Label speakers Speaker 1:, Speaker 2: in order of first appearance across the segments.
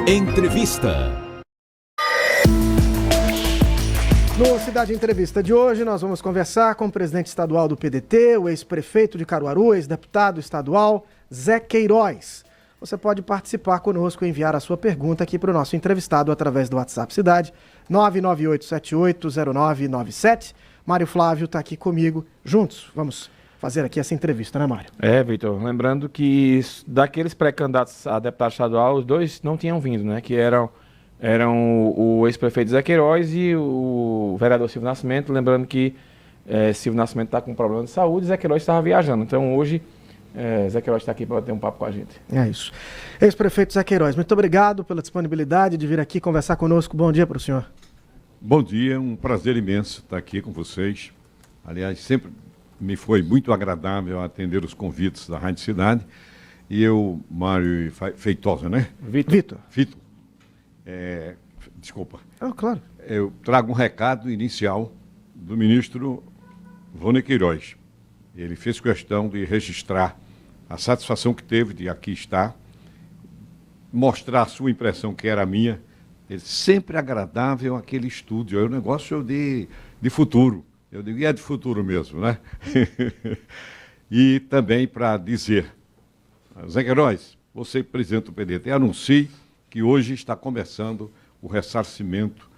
Speaker 1: Entrevista.
Speaker 2: No Cidade Entrevista de hoje, nós vamos conversar com o presidente estadual do PDT, o ex-prefeito de Caruaru, ex-deputado estadual, Zé Queiroz. Você pode participar conosco e enviar a sua pergunta aqui para o nosso entrevistado através do WhatsApp Cidade, 998780997. Mário Flávio está aqui comigo, juntos. Vamos fazer aqui essa entrevista, né, Mário?
Speaker 3: Vitor, lembrando que daqueles pré-candidatos a deputado estadual, os dois não tinham vindo, né? Que eram o ex-prefeito Zé Queiroz e o vereador Silvio Nascimento. Lembrando que Silvio Nascimento está com problema de saúde e Zé Queiroz estava viajando. Então hoje Zé Queiroz está aqui para bater um papo com a gente. É isso.
Speaker 2: Ex-prefeito Zé Queiroz, muito obrigado pela disponibilidade de vir aqui conversar conosco. Bom dia para o senhor.
Speaker 4: Bom dia, um prazer imenso estar aqui com vocês. Aliás, sempre me foi muito agradável atender os convites da Rádio Cidade. E eu, Mário Feitosa, né?
Speaker 2: Vitor.
Speaker 4: Desculpa.
Speaker 2: Claro.
Speaker 4: Eu trago um recado inicial do ministro Volney Queiroz. Ele fez questão de registrar a satisfação que teve de aqui estar, mostrar a sua impressão, que era a minha. Ele sempre agradável aquele estúdio. É um negócio de futuro. Eu digo, é de futuro mesmo, né? E também para dizer, Zé Queiroz, você, presidente do PDT, anuncie que hoje está começando o ressarcimento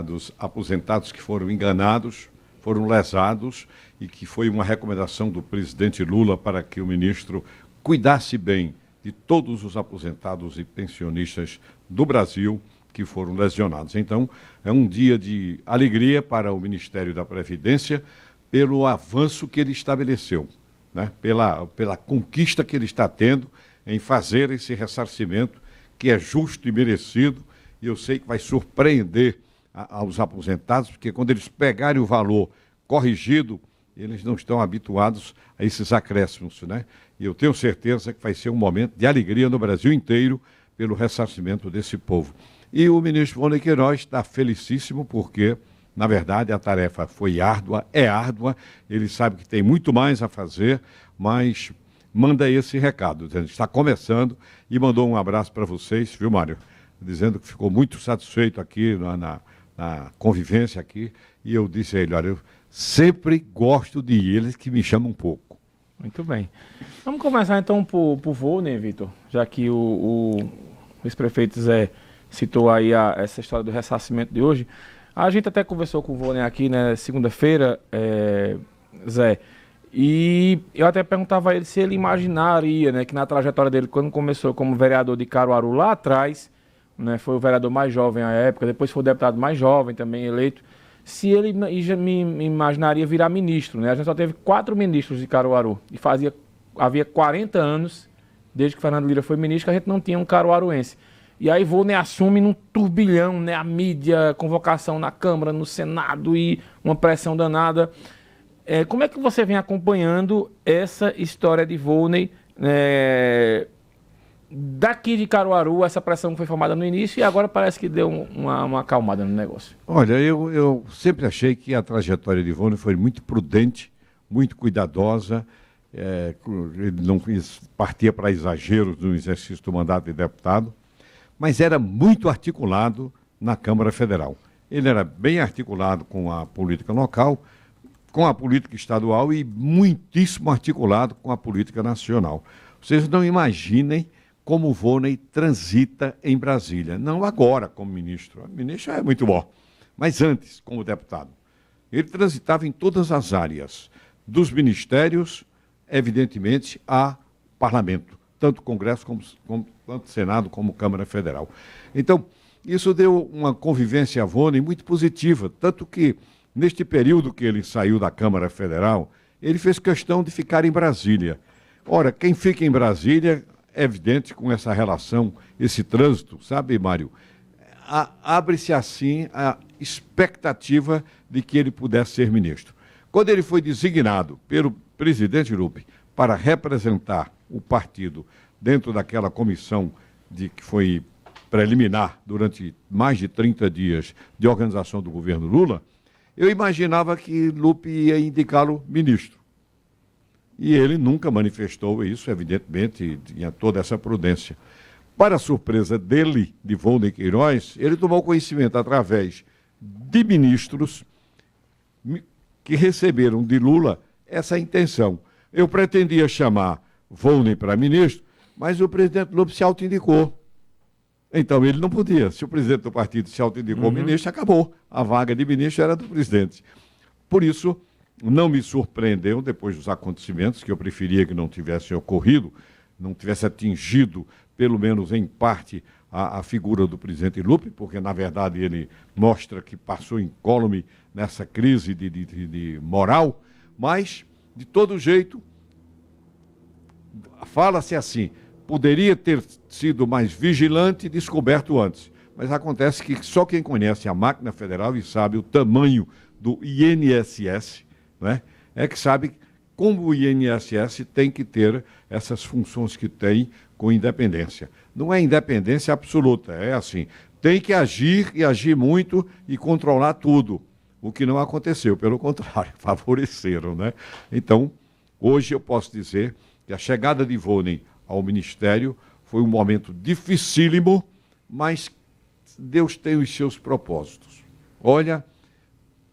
Speaker 4: dos aposentados que foram enganados, foram lesados, e que foi uma recomendação do presidente Lula para que o ministro cuidasse bem de todos os aposentados e pensionistas do Brasil que foram lesionados. Então, é um dia de alegria para o Ministério da Previdência pelo avanço que ele estabeleceu, né? Pela conquista que ele está tendo em fazer esse ressarcimento, que é justo e merecido, e eu sei que vai surpreender aos aposentados, porque quando eles pegarem o valor corrigido, eles não estão habituados a esses acréscimos, né? E eu tenho certeza que vai ser um momento de alegria no Brasil inteiro pelo ressarcimento desse povo. E o ministro Volney Queiroz está felicíssimo porque, na verdade, a tarefa foi árdua, é árdua, ele sabe que tem muito mais a fazer, mas manda esse recado, dizendo, está começando, e mandou um abraço para vocês, viu, Mário? Dizendo que ficou muito satisfeito aqui na convivência aqui, e eu disse a ele, olha, eu sempre gosto de eles que me chamam um pouco.
Speaker 3: Muito bem. Vamos começar então por Volney, Vitor, já que o ex-prefeito Zé citou aí essa história do ressarcimento de hoje. A gente até conversou com o Volney aqui, né, segunda-feira, Zé, e eu até perguntava a ele se ele imaginaria, né, que na trajetória dele, quando começou como vereador de Caruaru lá atrás, né, foi o vereador mais jovem à época, depois foi o deputado mais jovem também eleito, se ele me imaginaria virar ministro, né? A gente só teve 4 ministros de Caruaru e havia 40 anos, desde que Fernando Lira foi ministro, que a gente não tinha um caruaruense. E aí Volney assume num turbilhão, né? A mídia, convocação na Câmara, no Senado e uma pressão danada. Como é que você vem acompanhando essa história de Volney, daqui de Caruaru, essa pressão que foi formada no início e agora parece que deu uma acalmada no negócio?
Speaker 4: Olha, eu sempre achei que a trajetória de Volney foi muito prudente, muito cuidadosa. Ele não partia para exageros no exercício do mandato de deputado, mas era muito articulado na Câmara Federal. Ele era bem articulado com a política local, com a política estadual e muitíssimo articulado com a política nacional. Vocês não imaginem como o Volney transita em Brasília. Não agora como ministro. O ministro é muito bom, mas antes, como deputado. Ele transitava em todas as áreas, dos ministérios, evidentemente, a parlamento, tanto Congresso quanto Senado, como Câmara Federal. Então, isso deu uma convivência a Volney muito positiva, tanto que, neste período que ele saiu da Câmara Federal, ele fez questão de ficar em Brasília. Ora, quem fica em Brasília, é evidente com essa relação, esse trânsito, sabe, Mário? Abre-se assim a expectativa de que ele pudesse ser ministro. Quando ele foi designado pelo presidente Lupe para representar o partido dentro daquela comissão que foi preliminar durante mais de 30 dias de organização do governo Lula, eu imaginava que Lupe ia indicá-lo ministro. E ele nunca manifestou isso, evidentemente, tinha toda essa prudência. Para a surpresa dele, de Volney Queiroz, ele tomou conhecimento através de ministros que receberam de Lula essa intenção. Eu pretendia chamar Volney para ministro, mas o presidente Lula se auto-indicou. Então ele não podia. Se o presidente do partido se auto-indicou ministro, acabou. A vaga de ministro era do presidente. Por isso, não me surpreendeu, depois dos acontecimentos, que eu preferia que não tivessem ocorrido, não tivesse atingido, pelo menos em parte, a figura do presidente Lupe, porque, na verdade, ele mostra que passou incólume nessa crise de moral, mas, de todo jeito, fala-se assim, poderia ter sido mais vigilante e descoberto antes. Mas acontece que só quem conhece a máquina federal e sabe o tamanho do INSS, né, é que sabe como o INSS tem que ter essas funções que tem com independência. Não é independência absoluta, é assim, tem que agir e agir muito e controlar tudo, o que não aconteceu, pelo contrário, favoreceram, né? Então, hoje eu posso dizer que a chegada de Volney ao Ministério foi um momento dificílimo, mas Deus tem os seus propósitos. Olha,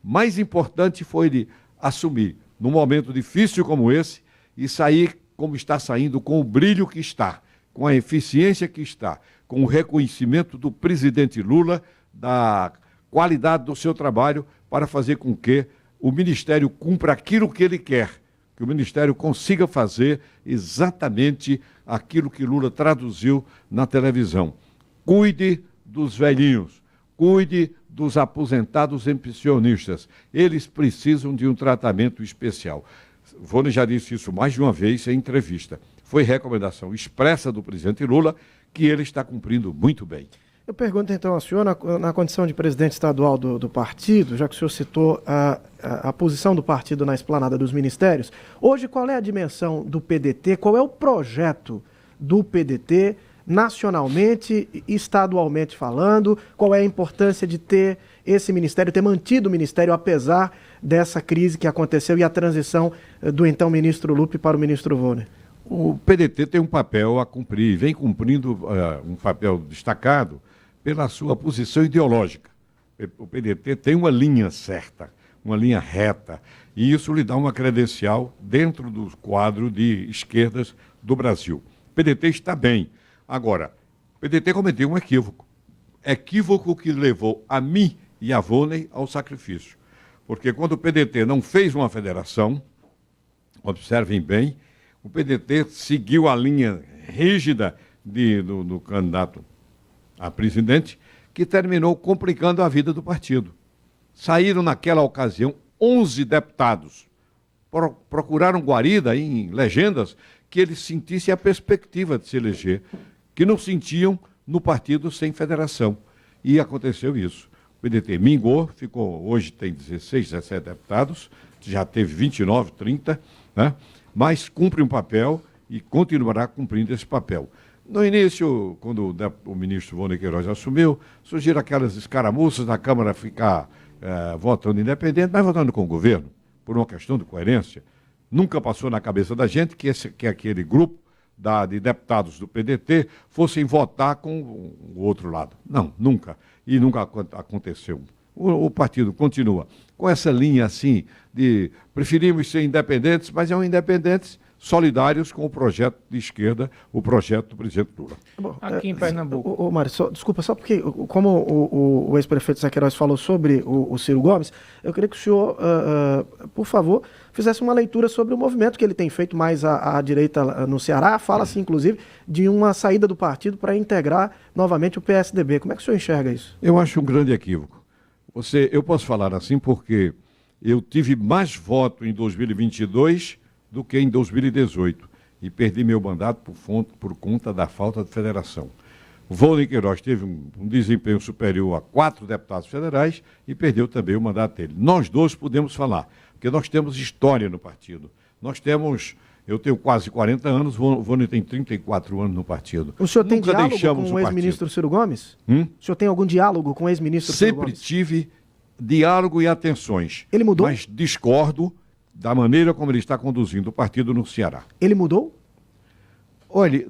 Speaker 4: mais importante foi ele assumir num momento difícil como esse e sair como está saindo, com o brilho que está, com a eficiência que está, com o reconhecimento do presidente Lula, da qualidade do seu trabalho para fazer com que o Ministério cumpra aquilo que ele quer, que o Ministério consiga fazer exatamente aquilo que Lula traduziu na televisão. Cuide dos velhinhos, cuide dos aposentados e pensionistas. Eles precisam de um tratamento especial. Volney já disse isso mais de uma vez em entrevista. Foi recomendação expressa do presidente Lula que ele está cumprindo muito bem.
Speaker 2: Eu pergunto então ao senhor, na condição de presidente estadual do partido, já que o senhor citou a posição do partido na esplanada dos ministérios, hoje qual é a dimensão do PDT, qual é o projeto do PDT nacionalmente e estadualmente falando, qual é a importância de ter esse ministério, ter mantido o ministério apesar dessa crise que aconteceu e a transição do então ministro Lupe para o ministro Volney?
Speaker 4: O PDT tem um papel a cumprir, vem cumprindo um papel destacado pela sua posição ideológica. O PDT tem uma linha certa, uma linha reta, e isso lhe dá uma credencial dentro do quadro de esquerdas do Brasil. O PDT está bem. Agora, o PDT cometeu um equívoco que levou a mim e a Volney ao sacrifício. Porque quando o PDT não fez uma federação, observem bem, o PDT seguiu a linha rígida do candidato a presidente, que terminou complicando a vida do partido. Saíram naquela ocasião 11 deputados, procuraram guarida em legendas que eles sentissem a perspectiva de se eleger, que não sentiam no partido sem federação. E aconteceu isso. O PDT mingou, hoje tem 16, 17 deputados, já teve 29, 30, né? Mas cumpre um papel e continuará cumprindo esse papel. No início, quando o ministro Volney Queiroz assumiu, surgiram aquelas escaramuças da Câmara ficar votando independente, mas votando com o governo, por uma questão de coerência. Nunca passou na cabeça da gente que aquele grupo de deputados do PDT fossem votar com o outro lado. Não, nunca. E nunca aconteceu. O partido continua com essa linha assim de preferimos ser independentes, mas são independentes solidários com o projeto de esquerda, o projeto do presidente Lula.
Speaker 2: Bom,
Speaker 3: aqui em Pernambuco.
Speaker 2: Mário, desculpa, só porque, como o ex-prefeito Zé Queiroz falou sobre o Ciro Gomes, eu queria que o senhor, por favor, fizesse uma leitura sobre o movimento que ele tem feito mais à direita no Ceará. Fala-se, inclusive, de uma saída do partido para integrar novamente o PSDB. Como é que o senhor enxerga isso?
Speaker 4: Eu acho um grande equívoco. Eu posso falar assim porque eu tive mais voto em 2022 do que em 2018 e perdi meu mandato por conta da falta de federação. O Volney Queiroz teve um desempenho superior a 4 deputados federais e perdeu também o mandato dele. Nós dois podemos falar, porque nós temos história no partido. Eu tenho quase 40 anos, o Volney tem 34 anos no partido.
Speaker 2: O senhor tem diálogo com o ex-ministro Ciro Gomes? O senhor tem algum diálogo com o ex-ministro Ciro Gomes?
Speaker 4: Sempre tive diálogo e atenções.
Speaker 2: Ele mudou?
Speaker 4: Mas discordo da maneira como ele está conduzindo o partido no Ceará.
Speaker 2: Ele mudou?
Speaker 4: Olha,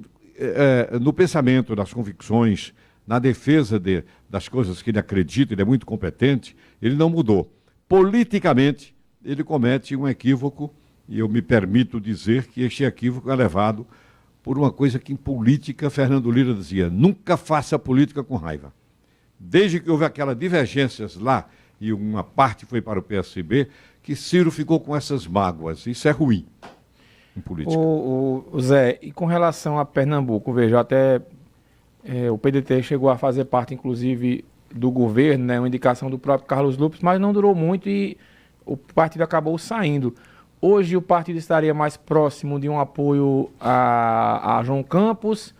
Speaker 4: no pensamento, nas convicções, na defesa das coisas que ele acredita, ele é muito competente, ele não mudou. Politicamente, ele comete um equívoco, e eu me permito dizer que este equívoco é levado por uma coisa que em política, Fernando Lira dizia, nunca faça política com raiva. Desde que houve aquelas divergências lá, e uma parte foi para o PSB, que Ciro ficou com essas mágoas. Isso é ruim em política.
Speaker 3: O Zé, e com relação a Pernambuco, veja, até o PDT chegou a fazer parte, inclusive, do governo, né, uma indicação do próprio Carlos Lupe, mas não durou muito e o partido acabou saindo. Hoje o partido estaria mais próximo de um apoio a João Campos,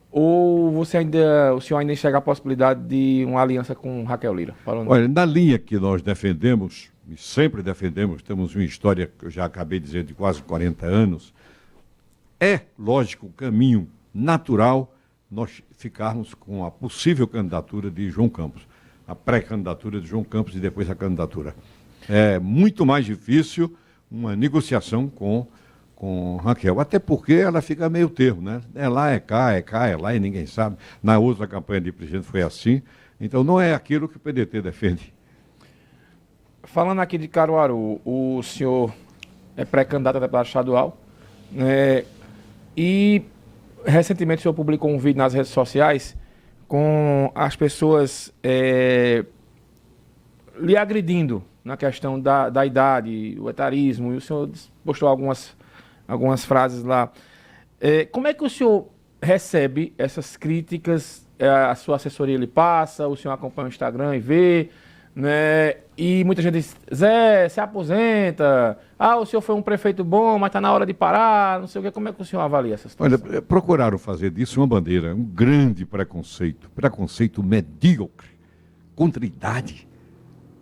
Speaker 3: ou o senhor ainda enxerga a possibilidade de uma aliança com Raquel Lira?
Speaker 4: Olha, na linha que nós defendemos, e sempre defendemos, temos uma história que eu já acabei de dizer de quase 40 anos, é, lógico, o caminho natural nós ficarmos com a possível candidatura de João Campos, a pré-candidatura de João Campos e depois a candidatura. É muito mais difícil uma negociação com Raquel, até porque ela fica meio termo, né? É lá, é cá, é lá e ninguém sabe. Na outra campanha de presidente foi assim, então não é aquilo que o PDT defende.
Speaker 3: Falando aqui de Caruaru, o senhor é pré-candidato a deputado estadual, né? E recentemente o senhor publicou um vídeo nas redes sociais com as pessoas lhe agredindo na questão da idade, o etarismo, e o senhor postou algumas frases lá. Como é que o senhor recebe essas críticas? A sua assessoria lhe passa, o senhor acompanha o Instagram e vê, né? E muita gente diz, Zé, se aposenta, o senhor foi um prefeito bom, mas está na hora de parar, não sei o quê. Como é que o senhor avalia essa situação?
Speaker 4: Olha, procuraram fazer disso uma bandeira, um grande preconceito medíocre, contra a idade.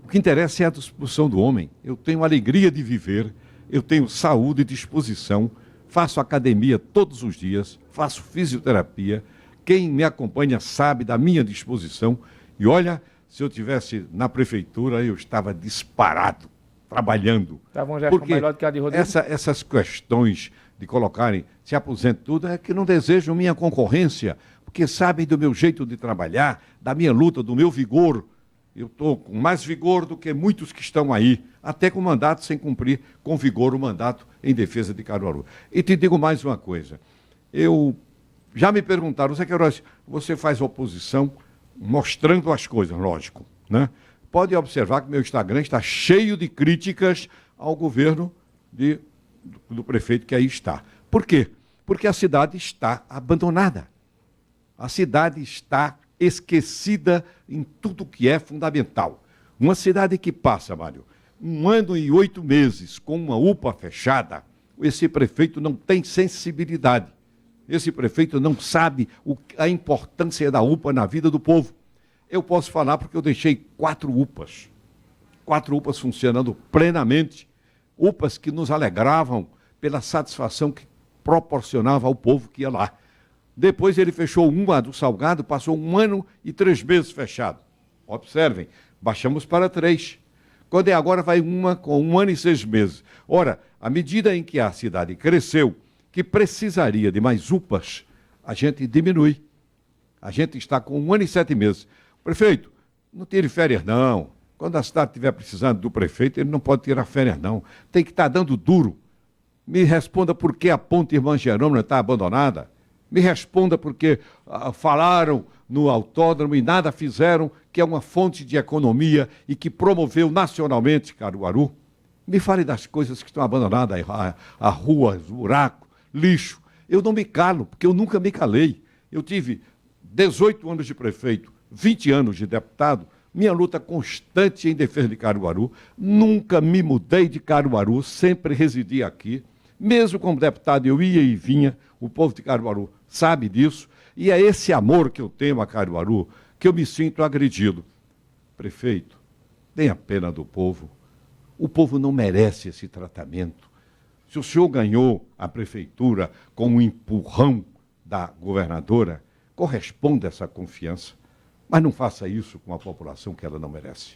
Speaker 4: O que interessa é a disposição do homem. Eu tenho alegria de viver, eu tenho saúde e disposição, faço academia todos os dias, faço fisioterapia. Quem me acompanha sabe da minha disposição. E olha, se eu estivesse na prefeitura, eu estava disparado, trabalhando.
Speaker 3: Estava um gesto melhor do que a de Rodrigo?
Speaker 4: Essas questões de colocarem se aposente tudo é que não desejam minha concorrência, porque sabem do meu jeito de trabalhar, da minha luta, do meu vigor. Eu estou com mais vigor do que muitos que estão aí, até com mandato sem cumprir com vigor o mandato em defesa de Caruaru. E te digo mais uma coisa. Já me perguntaram, Zé Queiroz, você faz oposição mostrando as coisas, lógico, né? Pode observar que meu Instagram está cheio de críticas ao governo do prefeito que aí está. Por quê? Porque a cidade está abandonada. A cidade está esquecida em tudo que é fundamental. Uma cidade que passa, Mário, 1 ano e 8 meses com uma UPA fechada, esse prefeito não tem sensibilidade. Esse prefeito não sabe a importância da UPA na vida do povo. Eu posso falar porque eu deixei 4 UPAs. 4 UPAs funcionando plenamente. UPAs que nos alegravam pela satisfação que proporcionava ao povo que ia lá. Depois ele fechou uma do Salgado, passou 1 ano e 3 meses fechado. Observem, baixamos para 3. Quando é agora, vai uma com 1 ano e 6 meses. Ora, à medida em que a cidade cresceu, que precisaria de mais UPAs, a gente diminui. A gente está com 1 ano e 7 meses. Prefeito, não tire férias, não. Quando a cidade estiver precisando do prefeito, ele não pode tirar férias, não. Tem que estar dando duro. Me responda por que a ponte Irmã Jerônimo está abandonada. Me responda porque falaram no autódromo e nada fizeram, que é uma fonte de economia e que promoveu nacionalmente Caruaru. Me fale das coisas que estão abandonadas, a rua, buraco, lixo. Eu não me calo, porque eu nunca me calei. Eu tive 18 anos de prefeito, 20 anos de deputado, minha luta constante em defesa de Caruaru. Nunca me mudei de Caruaru, sempre residi aqui. Mesmo como deputado, eu ia e vinha, o povo de Caruaru sabe disso, e é esse amor que eu tenho a Caruaru que eu me sinto agredido. Prefeito, tenha pena do povo. O povo não merece esse tratamento. Se o senhor ganhou a prefeitura com um empurrão da governadora, corresponda a essa confiança, mas não faça isso com a população que ela não merece.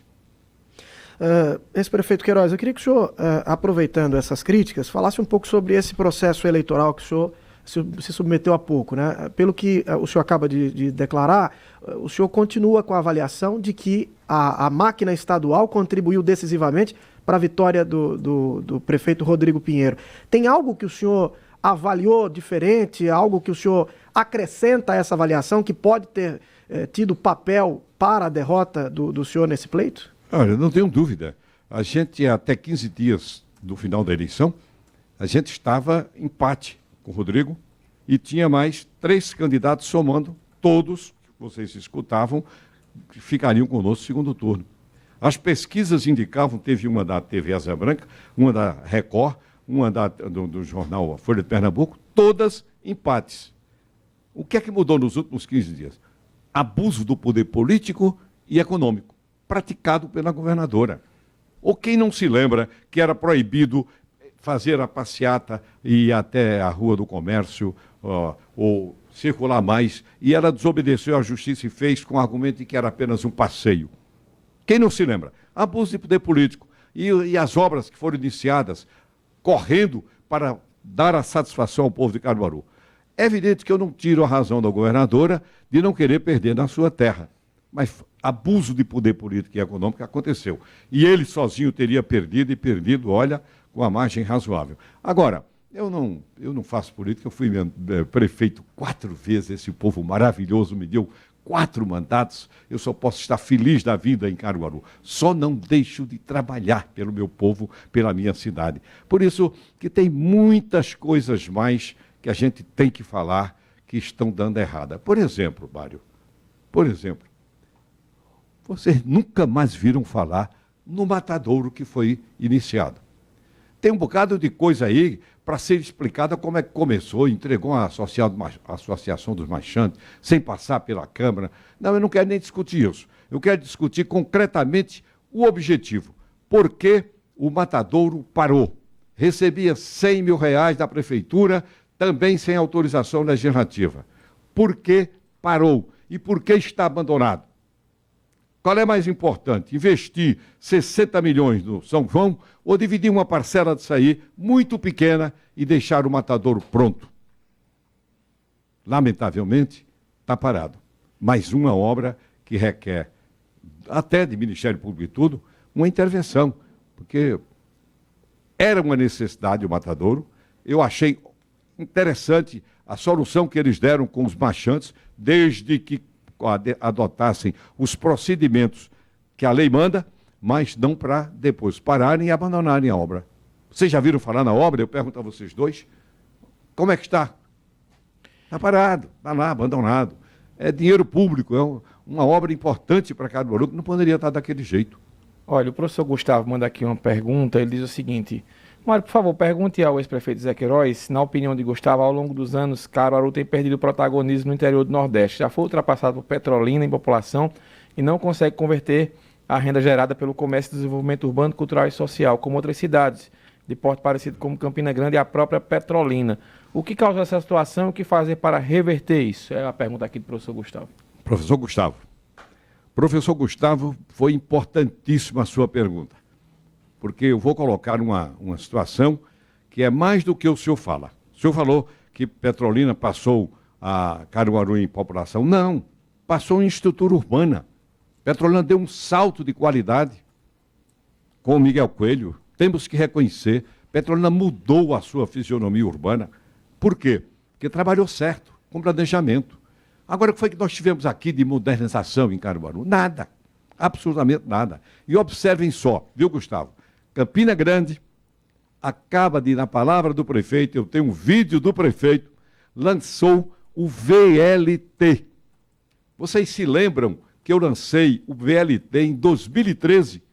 Speaker 2: Ex-prefeito Queiroz, eu queria que o senhor, aproveitando essas críticas, falasse um pouco sobre esse processo eleitoral que o senhor se submeteu há pouco, né? Pelo que o senhor acaba de declarar, o senhor continua com a avaliação de que a máquina estadual contribuiu decisivamente para a vitória do prefeito Rodrigo Pinheiro. Tem algo que o senhor avaliou diferente, algo que o senhor acrescenta a essa avaliação que pode ter tido papel para a derrota do senhor nesse pleito?
Speaker 4: Olha, não tenho dúvida. A gente, até 15 dias do final da eleição, a gente estava em empate com o Rodrigo e tinha mais 3 candidatos somando, todos, que vocês escutavam, que ficariam conosco no segundo turno. As pesquisas indicavam, teve uma da TV Asa Branca, uma da Record, uma do jornal Folha de Pernambuco, todas empates. O que é que mudou nos últimos 15 dias? Abuso do poder político e econômico, praticado pela governadora. Ou quem não se lembra que era proibido fazer a passeata e ir até a Rua do Comércio, ou circular mais, e ela desobedeceu à justiça e fez com o argumento de que era apenas um passeio. Quem não se lembra? Abuso de poder político. E as obras que foram iniciadas, correndo para dar a satisfação ao povo de Caruaru. É evidente que eu não tiro a razão da governadora de não querer perder na sua terra. Mas abuso de poder político e econômico aconteceu. E ele sozinho teria perdido, e perdido, olha, com a margem razoável. Agora, eu não faço política, eu fui prefeito 4 vezes, esse povo maravilhoso me deu 4 mandatos, eu só posso estar feliz da vida em Caruaru. Só não deixo de trabalhar pelo meu povo, pela minha cidade. Por isso que tem muitas coisas mais que a gente tem que falar que estão dando errada. Por exemplo, Mário, vocês nunca mais viram falar no matadouro que foi iniciado. Tem um bocado de coisa aí para ser explicada como é que começou, entregou a Associação dos Marchantes, sem passar pela Câmara. Não, eu não quero nem discutir isso. Eu quero discutir concretamente o objetivo. Por que o matadouro parou? Recebia R$100 mil da Prefeitura, também sem autorização legislativa. Por que parou? E por que está abandonado? Qual é mais importante, investir 60 milhões no São João ou dividir uma parcela disso aí muito pequena e deixar o matadouro pronto? Lamentavelmente, está parado. Mais uma obra que requer, até de Ministério Público e tudo, uma intervenção, porque era uma necessidade o matadouro. Eu achei interessante a solução que eles deram com os marchantes, desde que adotassem os procedimentos que a lei manda, mas não para depois pararem e abandonarem a obra. Vocês já viram falar na obra? Eu pergunto a vocês dois, como é que está? Está parado, está lá, abandonado. É dinheiro público, é uma obra importante para Caruaru, que não poderia estar daquele jeito.
Speaker 3: Olha, o professor Gustavo manda aqui uma pergunta, ele diz o seguinte: Mário, por favor, pergunte ao ex-prefeito Zé Queiroz se, na opinião de Gustavo, ao longo dos anos, Caruaru tem perdido protagonismo no interior do Nordeste. Já foi ultrapassado por Petrolina em população e não consegue converter a renda gerada pelo comércio e desenvolvimento urbano, cultural e social, como outras cidades, de porte parecido como Campina Grande e a própria Petrolina. O que causa essa situação e o que fazer para reverter isso? É a pergunta aqui do professor Gustavo.
Speaker 4: Professor Gustavo, foi importantíssima a sua pergunta, porque eu vou colocar uma situação que é mais do que o senhor fala. O senhor falou que Petrolina passou a Caruaru em população. Não, passou em estrutura urbana. Petrolina deu um salto de qualidade com o Miguel Coelho. Temos que reconhecer, Petrolina mudou a sua fisionomia urbana. Por quê? Porque trabalhou certo, com planejamento. Agora, o que foi que nós tivemos aqui de modernização em Caruaru? Nada, absolutamente nada. E observem só, viu, Gustavo? Campina Grande acaba de, na palavra do prefeito, eu tenho um vídeo do prefeito, lançou o VLT. Vocês se lembram que eu lancei o VLT em 2013?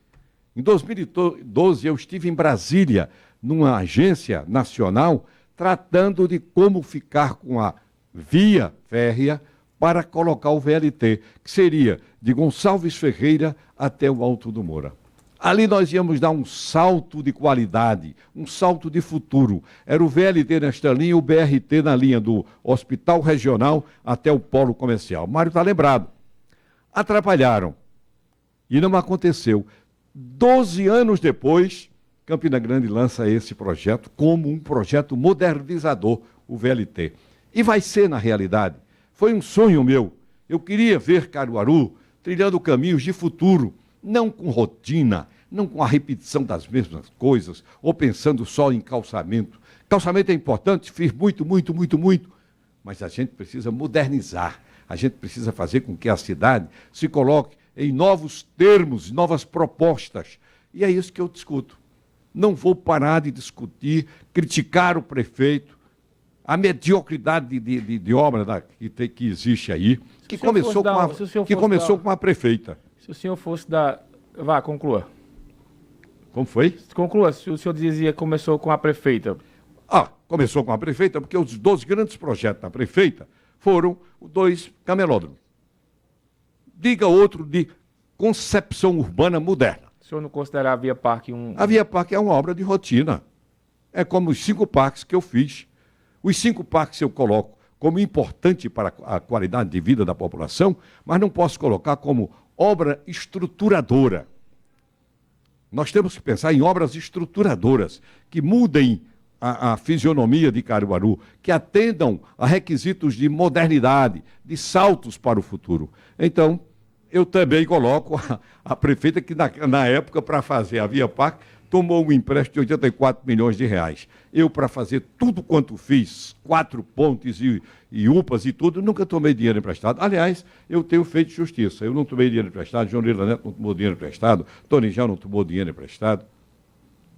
Speaker 4: Em 2012, eu estive em Brasília, numa agência nacional, tratando de como ficar com a via férrea para colocar o VLT, que seria de Gonçalves Ferreira até o Alto do Moura. Ali nós íamos dar um salto de qualidade, um salto de futuro. Era o VLT nesta linha e o BRT na linha do Hospital Regional até o Polo Comercial. Mário está lembrado. Atrapalharam. E não aconteceu. 12 anos depois, Campina Grande lança esse projeto como um projeto modernizador, o VLT. E vai ser, na realidade. Foi um sonho meu. Eu queria ver Caruaru trilhando caminhos de futuro, não com rotina, não com a repetição das mesmas coisas, ou pensando só em calçamento. Calçamento é importante, fiz muito, mas a gente precisa modernizar, a gente precisa fazer com que a cidade se coloque em novos termos, novas propostas. E é isso que eu discuto. Não vou parar de discutir, criticar o prefeito, a mediocridade de obra que existe aí, que começou com a prefeita.
Speaker 3: Se o senhor fosse dar... Vá, conclua.
Speaker 4: Como foi?
Speaker 3: Conclua, se o senhor dizia que começou com a prefeita.
Speaker 4: Começou com a prefeita porque os 2 grandes projetos da prefeita foram 2 camelódromos. Diga outro de concepção urbana moderna.
Speaker 3: O senhor não considera a Via Parque
Speaker 4: A Via Parque é uma obra de rotina. É como os 5 parques que eu fiz. Os 5 parques eu coloco como importante para a qualidade de vida da população, mas não posso colocar como obra estruturadora. Nós temos que pensar em obras estruturadoras, que mudem a fisionomia de Caruaru, que atendam a requisitos de modernidade, de saltos para o futuro. Então, eu também coloco a prefeita que, na época, para fazer a Via Parque, tomou um empréstimo de 84 milhões de reais. Eu, para fazer tudo quanto fiz, 4 pontes e UPAs e tudo, nunca tomei dinheiro emprestado. Aliás, eu tenho feito justiça. Eu não tomei dinheiro emprestado, João Lila Neto não tomou dinheiro emprestado, Tony Gel não tomou dinheiro emprestado.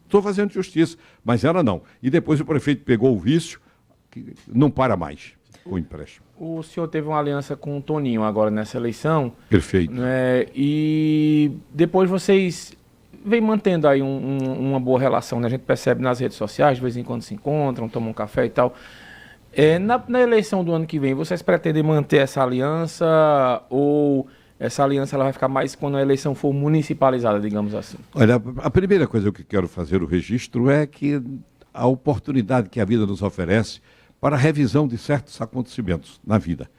Speaker 4: Estou fazendo justiça, mas ela não. E depois o prefeito pegou o vício, que não para mais o empréstimo.
Speaker 3: O senhor teve uma aliança com o Toninho agora nessa eleição.
Speaker 4: Perfeito.
Speaker 3: Né? E depois vocês vêm mantendo aí uma boa relação, né? A gente percebe nas redes sociais, de vez em quando se encontram, tomam um café e tal. Na eleição do ano que vem, vocês pretendem manter essa aliança ou essa aliança ela vai ficar mais quando a eleição for municipalizada, digamos assim?
Speaker 4: Olha, a primeira coisa que eu quero fazer o registro é que a oportunidade que a vida nos oferece para a revisão de certos acontecimentos na vida.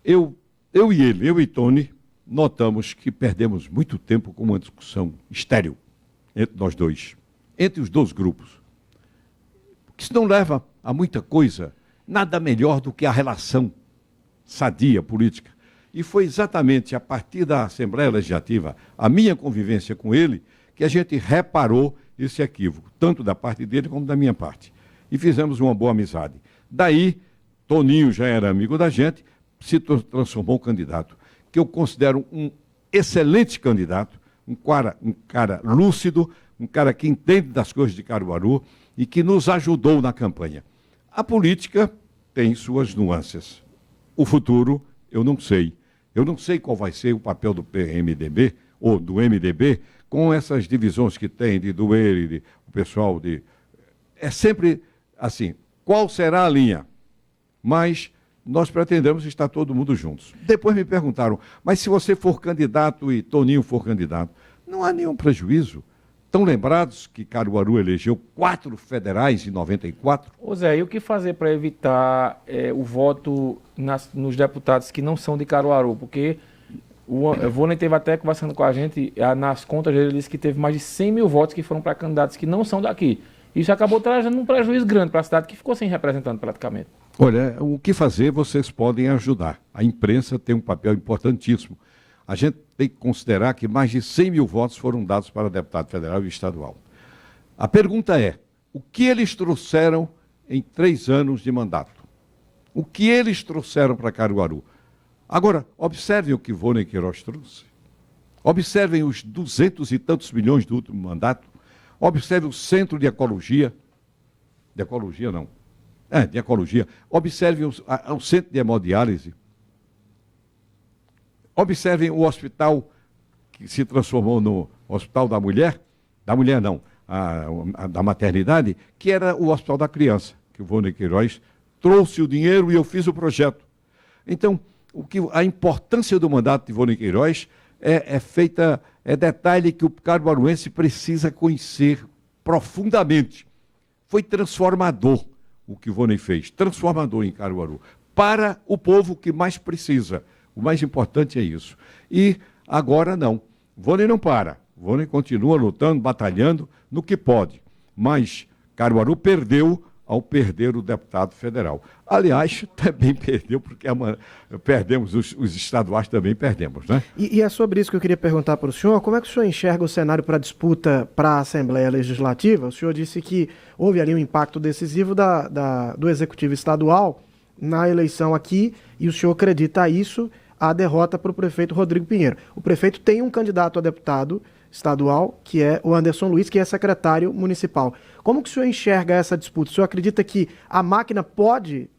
Speaker 4: Eu e Tony, notamos que perdemos muito tempo com uma discussão estéril entre nós dois, entre os 2 grupos. Que isso não leva a muita coisa, nada melhor do que a relação sadia política. E foi exatamente a partir da Assembleia Legislativa, a minha convivência com ele, que a gente reparou esse equívoco, tanto da parte dele como da minha parte. E fizemos uma boa amizade. Daí, Toninho já era amigo da gente, se transformou em candidato, que eu considero um excelente candidato, um cara lúcido, um cara que entende das coisas de Caruaru e que nos ajudou na campanha. A política tem suas nuances. O futuro, eu não sei. Eu não sei qual vai ser o papel do PMDB ou do MDB com essas divisões que tem de doer e o pessoal de... É sempre assim, qual será a linha? Mas nós pretendemos estar todo mundo juntos. Depois me perguntaram, mas se você for candidato e Toninho for candidato, não há nenhum prejuízo. Estão lembrados que Caruaru elegeu 4 federais em 94?
Speaker 3: Ô Zé, e o que fazer para evitar o voto nos deputados que não são de Caruaru? Porque o Vônei teve até conversando com a gente, nas contas dele, ele disse que teve mais de 100 mil votos que foram para candidatos que não são daqui. Isso acabou trazendo um prejuízo grande para a cidade, que ficou sem representante praticamente.
Speaker 4: Olha, o que fazer, vocês podem ajudar. A imprensa tem um papel importantíssimo. A gente tem que considerar que mais de 100 mil votos foram dados para deputado federal e estadual. A pergunta é, o que eles trouxeram em 3 anos de mandato? O que eles trouxeram para Caruaru? Agora, observem o que Vônei Queiroz trouxe. Observem os 200 e tantos milhões do último mandato. Observem o centro de ecologia. De ecologia, não. De ecologia. Observem o centro de hemodiálise. Observem o hospital que se transformou no Hospital da Mulher. Da mulher, não. Da maternidade, que era o Hospital da Criança, que o Vônei Queiroz trouxe o dinheiro e eu fiz o projeto. Então, a importância do mandato de Vônei Queiroz é detalhe que o caruaruense precisa conhecer profundamente. Foi transformador o que o Vônei fez, transformador em Caruaru, para o povo que mais precisa. O mais importante é isso. E agora não. Vônei não para. Vônei continua lutando, batalhando no que pode. Mas Caruaru perdeu ao perder o deputado federal. Aliás, também perdeu, porque perdemos, os estaduais também perdemos, né?
Speaker 2: E é sobre isso que eu queria perguntar para o senhor. Como é que o senhor enxerga o cenário para a disputa para a Assembleia Legislativa? O senhor disse que houve ali um impacto decisivo do Executivo Estadual na eleição aqui, e o senhor acredita isso, a derrota para o prefeito Rodrigo Pinheiro. O prefeito tem um candidato a deputado estadual, que é o Anderson Luiz, que é secretário municipal. Como que o senhor enxerga essa disputa? O senhor acredita que a máquina pode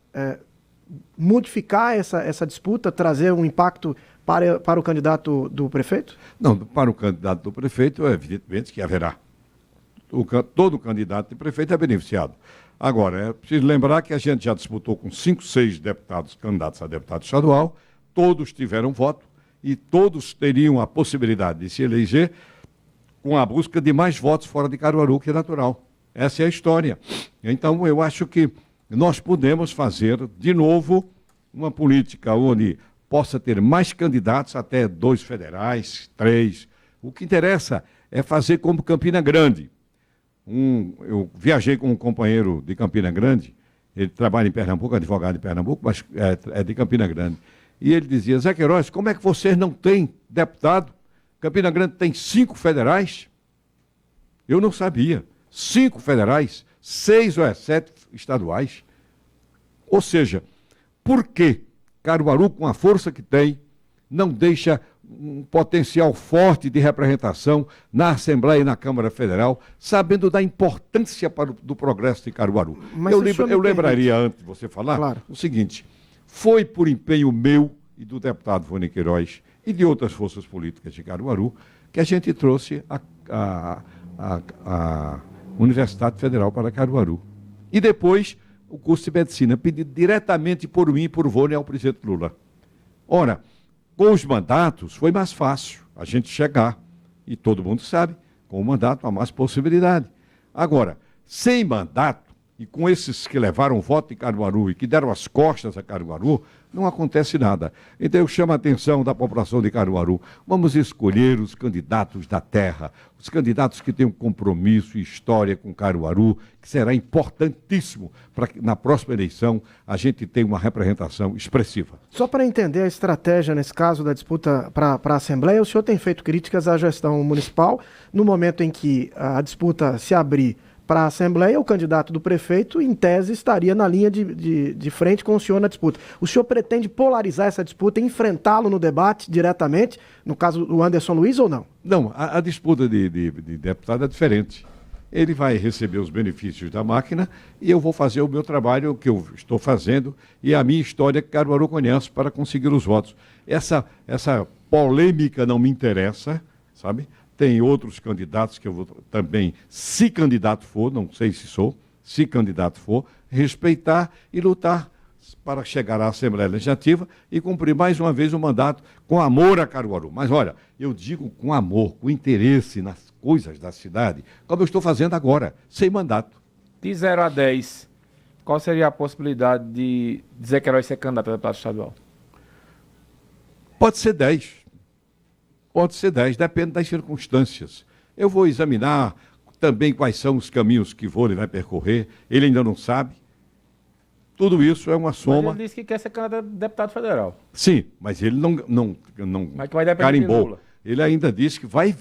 Speaker 2: modificar essa disputa, trazer um impacto para o candidato do prefeito?
Speaker 4: Não, para o candidato do prefeito, evidentemente que haverá. Todo candidato de prefeito é beneficiado. Agora, é preciso lembrar que a gente já disputou com 5, 6 deputados, candidatos a deputado estadual, todos tiveram voto e todos teriam a possibilidade de se eleger com a busca de mais votos fora de Caruaru, que é natural. Essa é a história. Então, eu acho que nós podemos fazer, de novo, uma política onde possa ter mais candidatos, até 2 federais, 3. O que interessa é fazer como Campina Grande. Eu viajei com um companheiro de Campina Grande, ele trabalha em Pernambuco, advogado em Pernambuco, mas é de Campina Grande. E ele dizia: Zé Queiroz, como é que vocês não têm deputado? Campina Grande tem 5 federais? Eu não sabia. 5 federais, 6 ou 7 estaduais. Ou seja, por que Caruaru, com a força que tem, não deixa um potencial forte de representação na Assembleia e na Câmara Federal, sabendo da importância do progresso de Caruaru?
Speaker 2: Mas
Speaker 4: eu lembraria, antes de você falar, claro, o seguinte: foi por empenho meu e do deputado Vônei Queiroz e de outras forças políticas de Caruaru que a gente trouxe a Universidade Federal para Caruaru. E depois o curso de medicina, pedido diretamente por mim e por Vônei ao presidente Lula. Ora, com os mandatos foi mais fácil a gente chegar. E todo mundo sabe, com o mandato há mais possibilidade. Agora, sem mandato, e com esses que levaram voto em Caruaru e que deram as costas a Caruaru, não acontece nada. Então eu chamo a atenção da população de Caruaru. Vamos escolher os candidatos da terra, os candidatos que têm um compromisso e história com Caruaru, que será importantíssimo para que na próxima eleição a gente tenha uma representação expressiva.
Speaker 2: Só para entender a estratégia nesse caso da disputa para a Assembleia, o senhor tem feito críticas à gestão municipal. No momento em que a disputa se abrir para a Assembleia, o candidato do prefeito, em tese, estaria na linha de frente com o senhor na disputa. O senhor pretende polarizar essa disputa, enfrentá-lo no debate diretamente, no caso do Anderson Luiz, ou não?
Speaker 4: Não, a disputa de deputado é diferente. Ele vai receber os benefícios da máquina e eu vou fazer o meu trabalho, que eu estou fazendo, e a minha história que Caruaru conhece para conseguir os votos. Essa polêmica não me interessa, sabe? Tem outros candidatos que eu vou também, se candidato for, não sei se sou, se candidato for, respeitar e lutar para chegar à Assembleia Legislativa e cumprir mais uma vez o mandato com amor a Caruaru. Mas olha, eu digo com amor, com interesse nas coisas da cidade, como eu estou fazendo agora, sem mandato.
Speaker 3: De 0 a 10, qual seria a possibilidade de Zé Queiroz ser candidato a deputado estadual?
Speaker 4: Pode ser 10. Pode ser 10, depende das circunstâncias. Eu vou examinar também quais são os caminhos que Vônei vai percorrer, ele ainda não sabe. Tudo isso é uma soma.
Speaker 3: Mas ele disse que quer ser candidato a deputado federal.
Speaker 4: Sim, mas ele não
Speaker 3: mas que vai depender
Speaker 4: carimbou.
Speaker 3: de Lula.
Speaker 4: Ele ainda disse que vai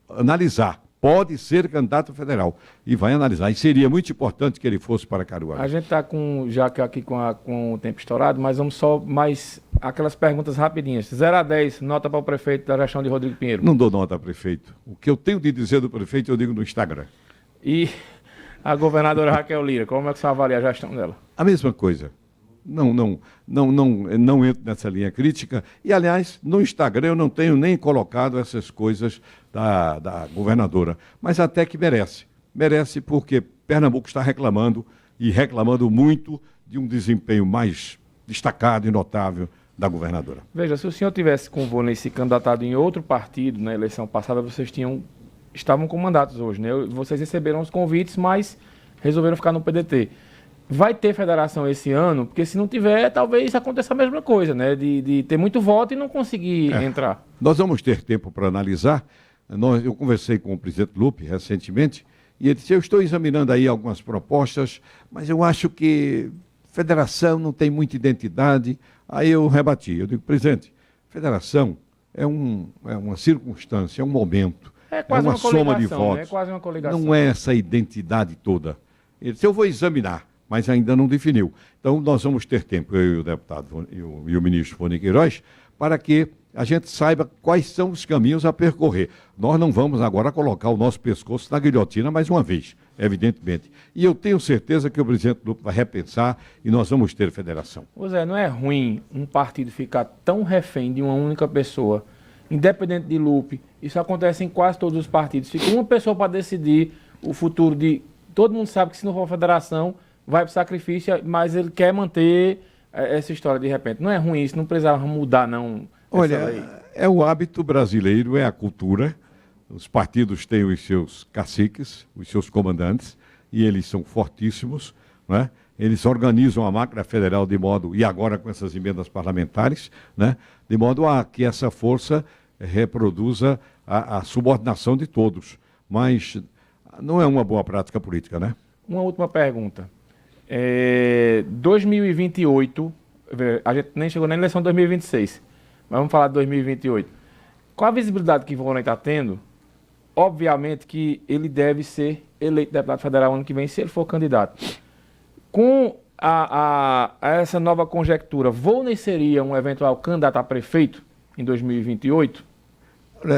Speaker 4: analisar. Pode ser candidato federal. E vai analisar. E seria muito importante que ele fosse para Caruaru.
Speaker 3: A gente está já aqui com o tempo estourado, mas vamos só mais aquelas perguntas rapidinhas. 0 a 10, nota para o prefeito da gestão de Rodrigo Pinheiro.
Speaker 4: Não dou nota, prefeito. O que eu tenho de dizer do prefeito, eu digo no Instagram.
Speaker 3: E a governadora Raquel Lira, como é que você avalia a gestão dela?
Speaker 4: A mesma coisa. Não entro nessa linha crítica. E, aliás, no Instagram eu não tenho nem colocado essas coisas da governadora. Mas até que merece. Merece porque Pernambuco está reclamando, e reclamando muito, de um desempenho mais destacado e notável da governadora.
Speaker 3: Veja, se o senhor tivesse com o Vônei se candidatado em outro partido na eleição passada, vocês estavam com mandatos hoje, né? Vocês receberam os convites, mas resolveram ficar no PDT. Vai ter federação esse ano, porque se não tiver, talvez aconteça a mesma coisa, né? De ter muito voto e não conseguir entrar.
Speaker 4: Nós vamos ter tempo para analisar. Eu conversei com o presidente Lupe recentemente E ele disse, eu estou examinando aí algumas propostas, mas eu acho que federação não tem muita identidade. Aí eu rebati, eu digo, presidente, federação é uma circunstância, é um momento, é uma soma de votos.
Speaker 3: É quase uma coligação.
Speaker 4: Não é essa identidade toda. Ele disse, eu vou examinar, mas ainda não definiu. Então nós vamos ter tempo, eu e o deputado e o ministro Rony Queiroz, para que a gente saiba quais são os caminhos a percorrer. Nós não vamos agora colocar o nosso pescoço na guilhotina mais uma vez, evidentemente. E eu tenho certeza que o presidente do grupo vai repensar e nós vamos ter federação.
Speaker 3: Ô Zé, não é ruim um partido ficar tão refém de uma única pessoa, independente de Lupe? Isso acontece em quase todos os partidos. Fica uma pessoa para decidir o futuro de... Todo mundo sabe que se não for federação, vai para o sacrifício, mas ele quer manter essa história de repente. Não é ruim isso, não precisava mudar, não.
Speaker 4: Olha, é o hábito brasileiro, é a cultura. Os partidos têm os seus caciques, os seus comandantes, e eles são fortíssimos, né? Eles organizam a máquina federal de modo, e agora com essas emendas parlamentares, né? De modo a que essa força reproduza a subordinação de todos. Mas não é uma boa prática política, né?
Speaker 3: Uma última pergunta. 2028, a gente nem chegou na eleição de 2026, mas vamos falar de 2028. Com a visibilidade que o Rony está tendo, obviamente que ele deve ser eleito deputado federal ano que vem, se ele for candidato. Com essa nova conjectura, Volney seria um eventual candidato a prefeito em 2028?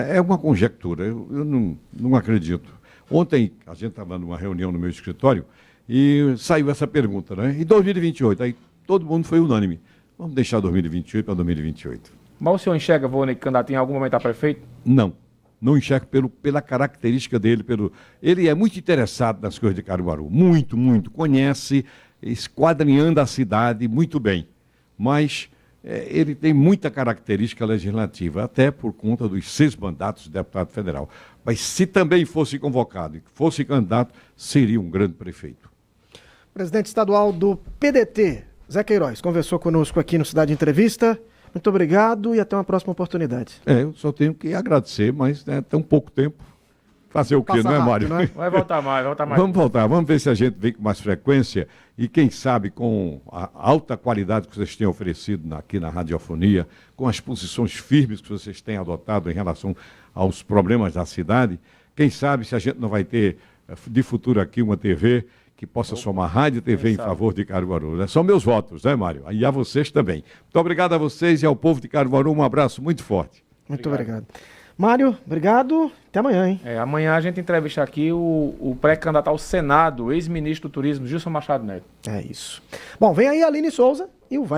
Speaker 4: É uma conjectura, eu não acredito. Ontem a gente estava numa reunião no meu escritório e saiu essa pergunta, né? Em 2028, aí todo mundo foi unânime. Vamos deixar 2028 para 2028.
Speaker 3: Mas o senhor enxerga Volney candidato em algum momento a prefeito?
Speaker 4: Não enxergo pela característica dele. Ele é muito interessado nas coisas de Caruaru, muito, muito. Conhece, esquadrinhando a cidade muito bem. Mas ele tem muita característica legislativa, até por conta dos 6 mandatos de deputado federal. Mas se também fosse convocado e fosse candidato, seria um grande prefeito.
Speaker 2: Presidente estadual do PDT, Zé Queiroz, conversou conosco aqui no Cidade Entrevista. Muito obrigado e até uma próxima oportunidade.
Speaker 4: Eu só tenho que agradecer, mas tão pouco tempo. Fazer o quê, não é, Mário?
Speaker 2: Não é?
Speaker 3: Vai voltar mais.
Speaker 4: Vamos voltar, vamos ver se a gente vem com mais frequência e quem sabe com a alta qualidade que vocês têm oferecido aqui na radiofonia, com as posições firmes que vocês têm adotado em relação aos problemas da cidade, quem sabe se a gente não vai ter de futuro aqui uma TV que possa somar rádio e TV em favor de Caruaru. São meus votos, né, Mário? E a vocês também. Muito obrigado a vocês e ao povo de Caruaru. Um abraço muito forte.
Speaker 2: Muito obrigado. Mário, obrigado. Até amanhã, hein?
Speaker 3: Amanhã a gente entrevista aqui o pré-candidato ao Senado, ex-ministro do Turismo, Gilson Machado Neto.
Speaker 2: É isso. Bom, vem aí a Aline Souza e o